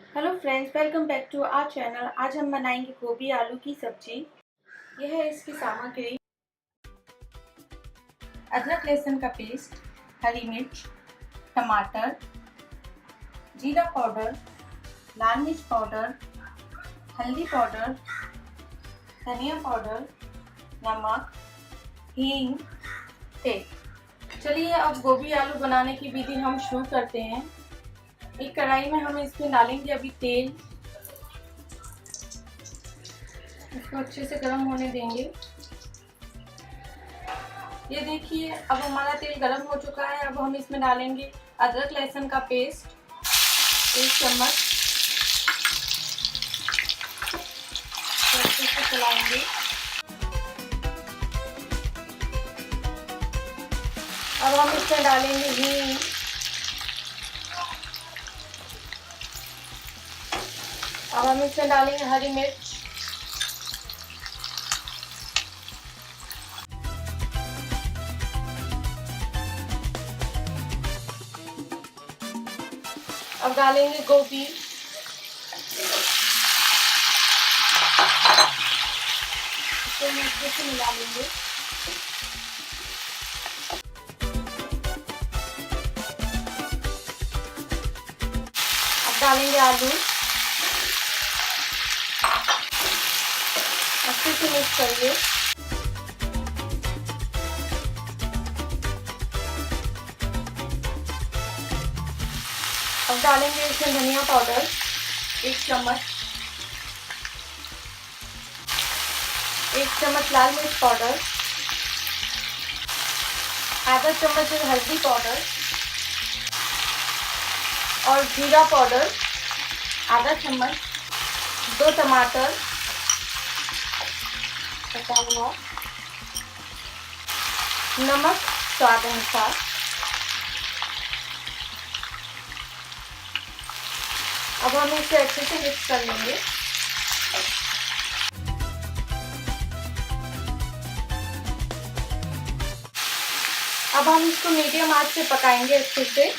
Hello friends, welcome back to our channel. आज हम बनाएंगे गोभी आलू की सब्जी। यह है इसकी सामग्री: अदरक लहसुन का पेस्ट, हरी मिर्च, टमाटर, जीरा पाउडर, लाल मिर्च पाउडर, हल्दी पाउडर, धनिया पाउडर, नमक, हींग, तेल। चलिए अब गोभी आलू बनाने की विधि हम शुरू करते हैं। एक कढ़ाई में हम इसमें डालेंगे अभी तेल। इसको अच्छे से गर्म होने देंगे। ये देखिए, अब हमारा तेल गर्म हो चुका है। अब हम इसमें डालेंगे अदरक लहसुन का पेस्ट 1 चम्मच। अच्छे से चलाएंगे। अब हम इसमें डालेंगे हींग, अब हम इसमें डालेंगे हरी मिर्च, अब डालेंगे गोभी, इसे हम अच्छे से मिला लेंगे। अब डालेंगे आलू, अच्छे से मिक्स करिए। अब डालेंगे इसमें धनिया पाउडर 1 चम्मच, 1 चम्मच लाल मिर्च पाउडर, आधा चम्मच हल्दी पाउडर और जीरा पाउडर आधा चम्मच, 2 टमाटर कटा हुआ, नमक स्वाद अनुसार। अब हम इसे अच्छे से मिक्स कर लेंगे। अब हम इसको मीडियम आंच पे पकाएंगे अच्छे से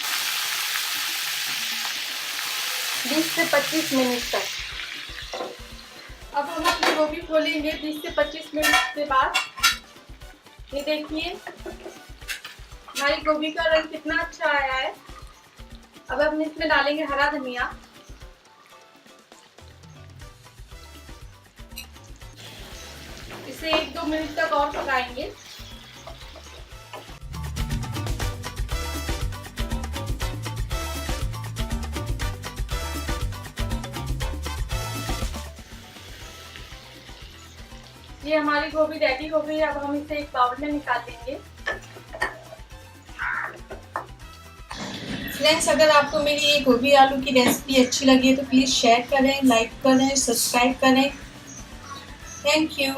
20 से 25 मिनट तक। अब हम अपनी गोभी खोलेंगे 20 से 25 मिनट के बाद। ये देखिए, हमारी गोभी का रंग कितना अच्छा आया है। अब हम इसमें डालेंगे हरा धनिया, इसे 1-2 मिनट तक और पकाएंगे। ये हमारी गोभी रेडी हो गई है। अब हम इसे एक बाउल में निकाल लेंगे। फ्रेंड्स, अगर आपको मेरी ये गोभी आलू की रेसिपी अच्छी लगी है तो प्लीज़ शेयर करें, लाइक करें, सब्सक्राइब करें। Thank you.